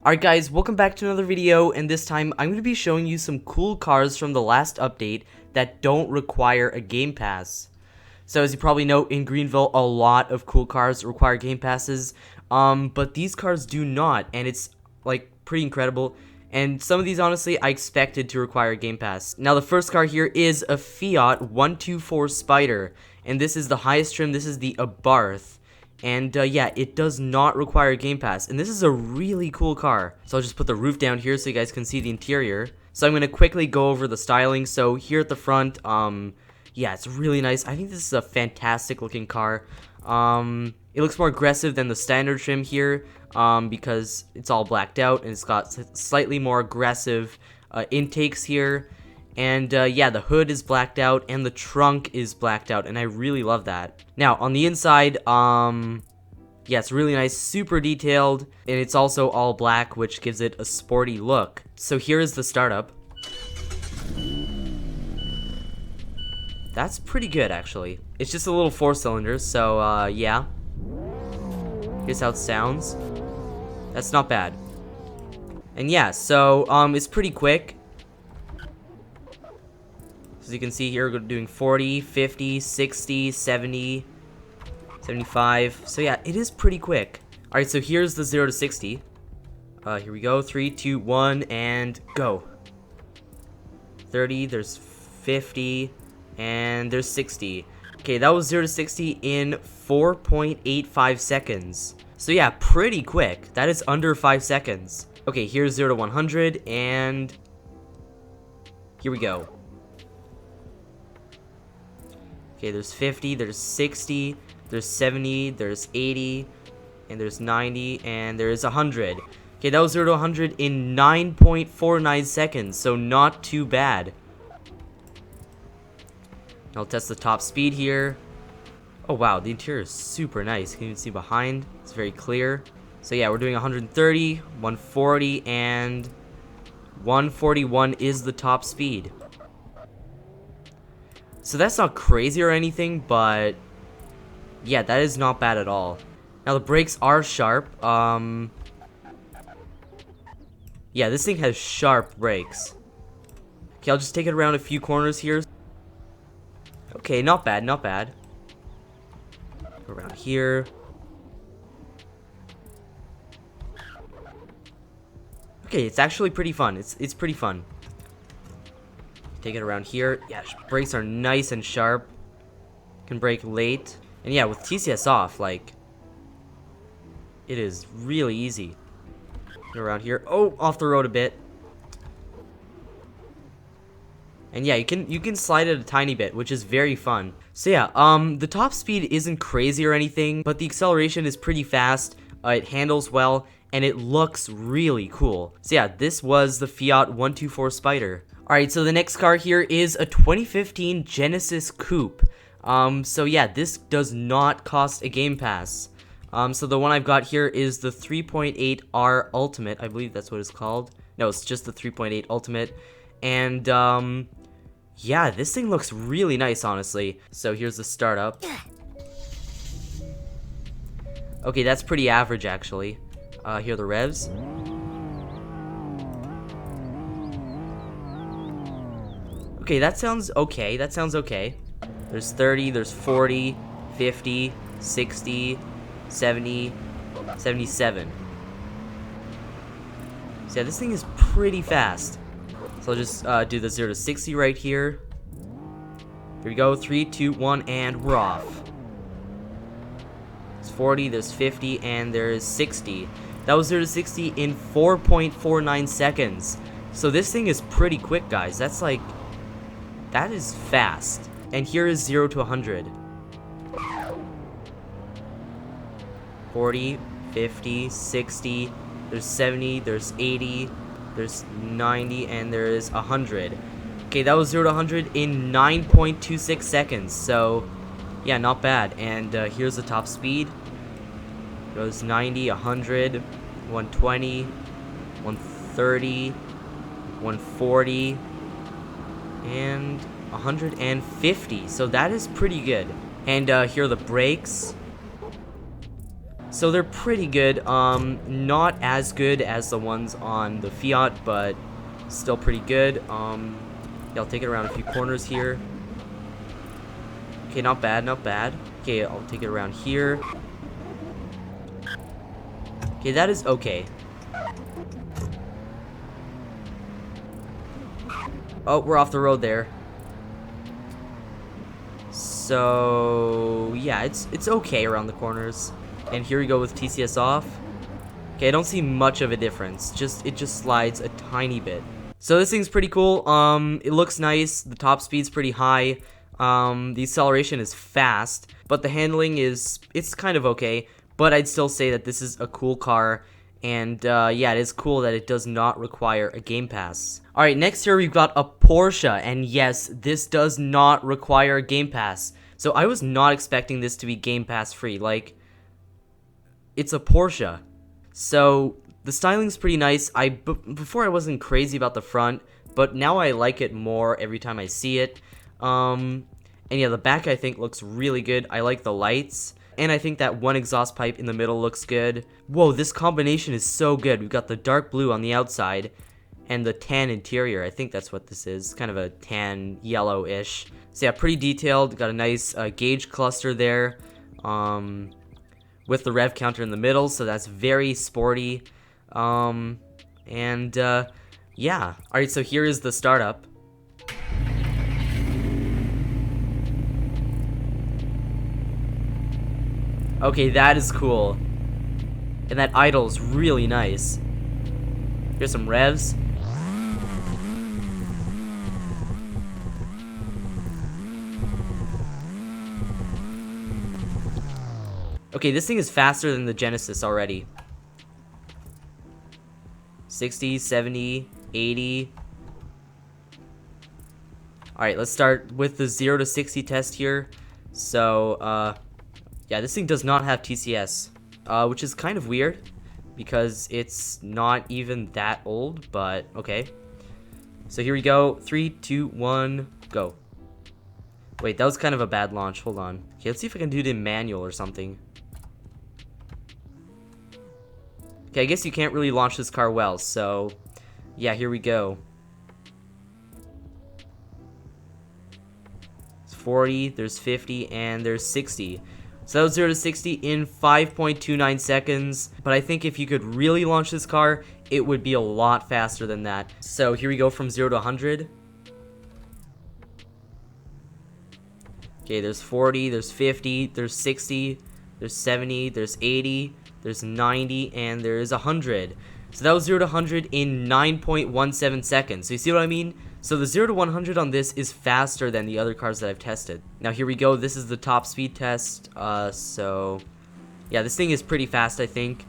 Alright guys, welcome back to another video, and this time I'm going to be showing you some cool cars from the last update that don't require a game pass. So as you probably know, in Greenville a lot of cool cars require game passes, but these cars do not, and it's like pretty incredible. And some of these honestly I expected to require a game pass. Now the first car here is a Fiat 124 Spider, and this is the highest trim. This is the Abarth. And yeah, it does not require a game pass, and this is a really cool car. So I'll just put the roof down here so you guys can see the interior. So I'm going to quickly go over the styling. So here at the front, yeah, it's really nice. I think this is a fantastic looking car. It looks more aggressive than the standard trim here, because it's all blacked out and it's got slightly more aggressive intakes here. And yeah, the hood is blacked out and the trunk is blacked out, and I really love that. Now on the inside, yeah, it's really nice, super detailed, and it's also all black, which gives it a sporty look. So here is the startup. That's pretty good actually. It's just a little 4-cylinder, so yeah. Here's how it sounds. That's not bad. And yeah, so it's pretty quick. As you can see here, we're doing 40, 50, 60, 70, 75. So yeah, it is pretty quick. Alright, so here's the 0 to 60. Here we go. 3, 2, 1, and go. 30, there's 50, and there's 60. Okay, that was 0 to 60 in 4.85 seconds. So yeah, pretty quick. That is under 5 seconds. Okay, here's 0 to 100, and here we go. Okay, there's 50, there's 60, there's 70, there's 80, and there's 90, and there's 100. Okay, that was 0 to 100 in 9.49 seconds, so not too bad. I'll test the top speed here. Oh wow, the interior is super nice. You can even see behind. It's very clear. So yeah, we're doing 130, 140, and 141 is the top speed. So that's not crazy or anything, but yeah, that is not bad at all. Now the brakes are sharp. Yeah, this thing has sharp brakes. Okay, I'll just take it around a few corners here. Okay, not bad, not bad. Go around here. Okay, it's actually pretty fun. It's pretty fun. Take it around here. Yeah, brakes are nice and sharp. Can brake late. And yeah, with TCS off, like, it is really easy. Go around here. Oh, off the road a bit. And yeah, you can slide it a tiny bit, which is very fun. So yeah, the top speed isn't crazy or anything, but the acceleration is pretty fast. It handles well, and it looks really cool. So yeah, this was the Fiat 124 Spider. Alright, so the next car here is a 2015 Genesis Coupe. So yeah, this does not cost a game pass. So the one I've got here is the 3.8R Ultimate. I believe that's what it's called. No, it's just the 3.8 Ultimate. And yeah, this thing looks really nice, honestly. So here's the startup. Okay, that's pretty average, actually. Here are the revs. Okay, that sounds okay. That sounds okay. There's 30, there's 40, 50, 60, 70, 77. So yeah, this thing is pretty fast. So I'll just do the 0 to 60 right here. Here we go. 3, 2, 1, and we're off. There's 40, there's 50, and there's 60. That was 0 to 60 in 4.49 seconds. So this thing is pretty quick, guys. That's like... that is fast. And here is 0 to 100. 40, 50, 60, there's 70, there's 80, there's 90, and there's 100. Okay, that was 0 to 100 in 9.26 seconds. So, yeah, not bad. And here's the top speed. Goes 90, 100, 120, 130, 140, and 150. So that is pretty good. And here are the brakes. So they're pretty good. Not as good as the ones on the Fiat, but still pretty good. Yeah, I'll take it around a few corners here. Okay, not bad, not bad. Okay, I'll take it around here. Okay, that is okay. Oh, we're off the road there. So yeah, it's okay around the corners. And here we go with TCS off. Okay, I don't see much of a difference. It just slides a tiny bit. So this thing's pretty cool. It looks nice. The top speed's pretty high. The acceleration is fast, but the handling it's kind of okay. But I'd still say that this is a cool car. And yeah, it is cool that it does not require a Game Pass. Alright, next here we've got a Porsche, and yes, this does not require a Game Pass. So I was not expecting this to be Game Pass free. Like, it's a Porsche. So the styling's pretty nice. Before I wasn't crazy about the front, but now I like it more every time I see it. And yeah, the back I think looks really good. I like the lights. And I think that one exhaust pipe in the middle looks good. Whoa, this combination is so good. We've got the dark blue on the outside and the tan interior. I think that's what this is. Kind of a tan yellow-ish. So yeah, pretty detailed. Got a nice gauge cluster there with the rev counter in the middle. So that's very sporty. Yeah. Alright, so here is the startup. Okay, that is cool. And that idle's really nice. Here's some revs. Okay, this thing is faster than the Genesis already. 60, 70, 80. Alright, let's start with the 0 to 60 test here. So, yeah, this thing does not have TCS, which is kind of weird because it's not even that old, but okay. So here we go. 3, 2, 1, go. Wait, that was kind of a bad launch. Hold on. Okay, let's see if I can do it in manual or something. Okay, I guess you can't really launch this car well, so yeah, here we go. It's 40, there's 50, and there's 60. So that was 0 to 60 in 5.29 seconds. But I think if you could really launch this car, it would be a lot faster than that. So here we go from 0 to 100. Okay, there's 40, there's 50, there's 60, there's 70, there's 80, there's 90, and there's 100. So that was 0 to 100 in 9.17 seconds. So you see what I mean? So the 0 to 100 on this is faster than the other cars that I've tested. Now here we go. This is the top speed test. So yeah, this thing is pretty fast, I think.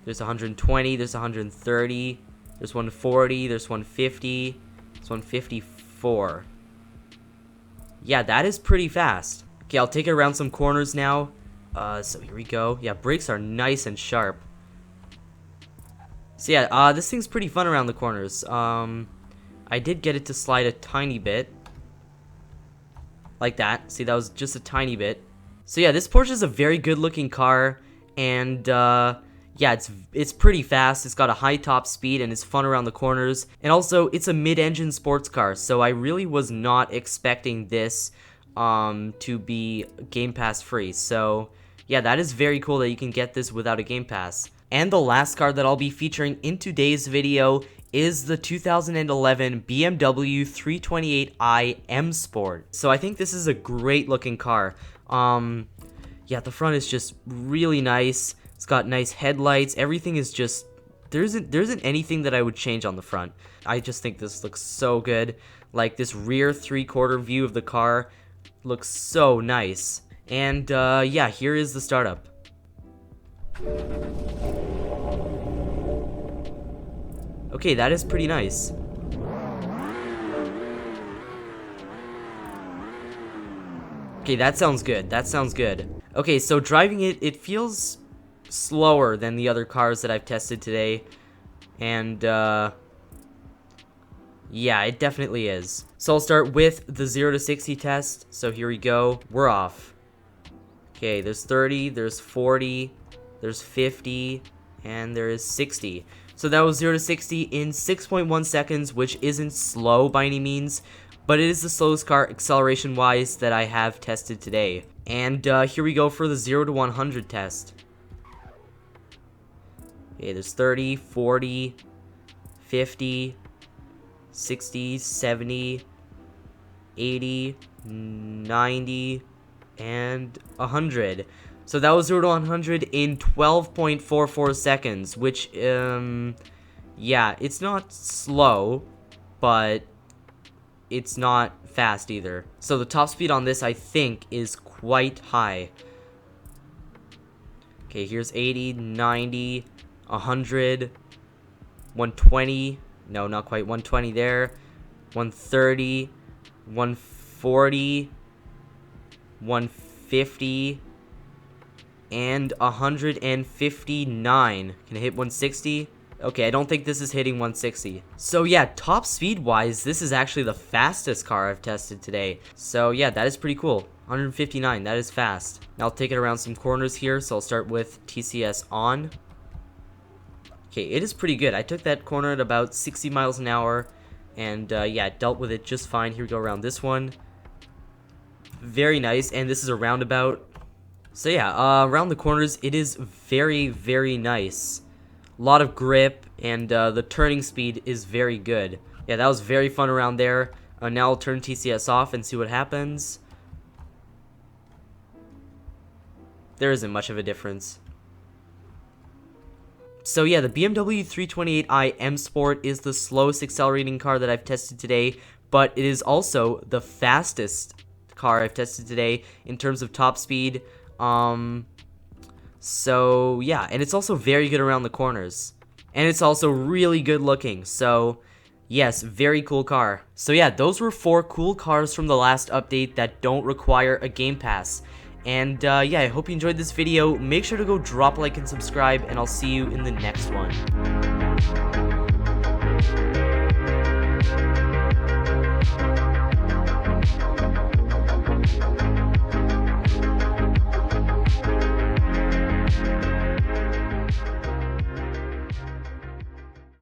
There's 120, there's 130, there's 140, there's 150, there's 154. Yeah, that is pretty fast. Okay, I'll take it around some corners now. So here we go. Yeah, brakes are nice and sharp. So yeah, this thing's pretty fun around the corners. I did get it to slide a tiny bit. Like that. See, that was just a tiny bit. So yeah, this Porsche is a very good looking car. And yeah, it's pretty fast. It's got a high top speed and it's fun around the corners. And also, it's a mid-engine sports car. So I really was not expecting this to be Game Pass free. So yeah, that is very cool that you can get this without a Game Pass. And the last car that I'll be featuring in today's video is the 2011 BMW 328i M Sport. So I think this is a great looking car. Yeah, the front is just really nice. It's got nice headlights. Everything is just, there isn't anything that I would change on the front. I just think this looks so good. Like this rear 3/4 view of the car looks so nice. And yeah, here is the startup. Okay, that is pretty nice. Okay, that sounds good. That sounds good. Okay, so driving it, it feels slower than the other cars that I've tested today. And, yeah, it definitely is. So I'll start with the 0 to 60 test. So here we go. We're off. Okay, there's 30, there's 40, there's 50, and there is 60. So that was 0 to 60 in 6.1 seconds, which isn't slow by any means, but it is the slowest car acceleration-wise that I have tested today. And here we go for the 0 to 100 test. Okay, there's 30, 40, 50, 60, 70, 80, 90, and 100. So that was 0 to 100 in 12.44 seconds, which, yeah, it's not slow, but it's not fast either. So the top speed on this, I think, is quite high. Okay, here's 80, 90, 100, 120, no, not quite, 120 there, 130, 140, 150, and 159. Can I hit 160? Okay, I don't think this is hitting 160. So yeah, top speed wise, this is actually the fastest car I've tested today. So yeah, that is pretty cool. 159, that is fast. Now I'll take it around some corners here, so I'll start with TCS on. Okay, it is pretty good. I took that corner at about 60 miles an hour, and yeah, dealt with it just fine. Here we go around this one. Very nice, and this is a roundabout. So yeah, around the corners, it is very, very nice. A lot of grip, and the turning speed is very good. Yeah, that was very fun around there. Now I'll turn TCS off and see what happens. There isn't much of a difference. So yeah, the BMW 328i M Sport is the slowest accelerating car that I've tested today, but it is also the fastest car I've tested today in terms of top speed. So yeah, and it's also very good around the corners, and it's also really good looking. So yes, very cool car. So yeah, those were 4 cool cars from the last update that don't require a Game Pass. And yeah, I hope you enjoyed this video. Make sure to go drop a like and subscribe, and I'll see you in the next one.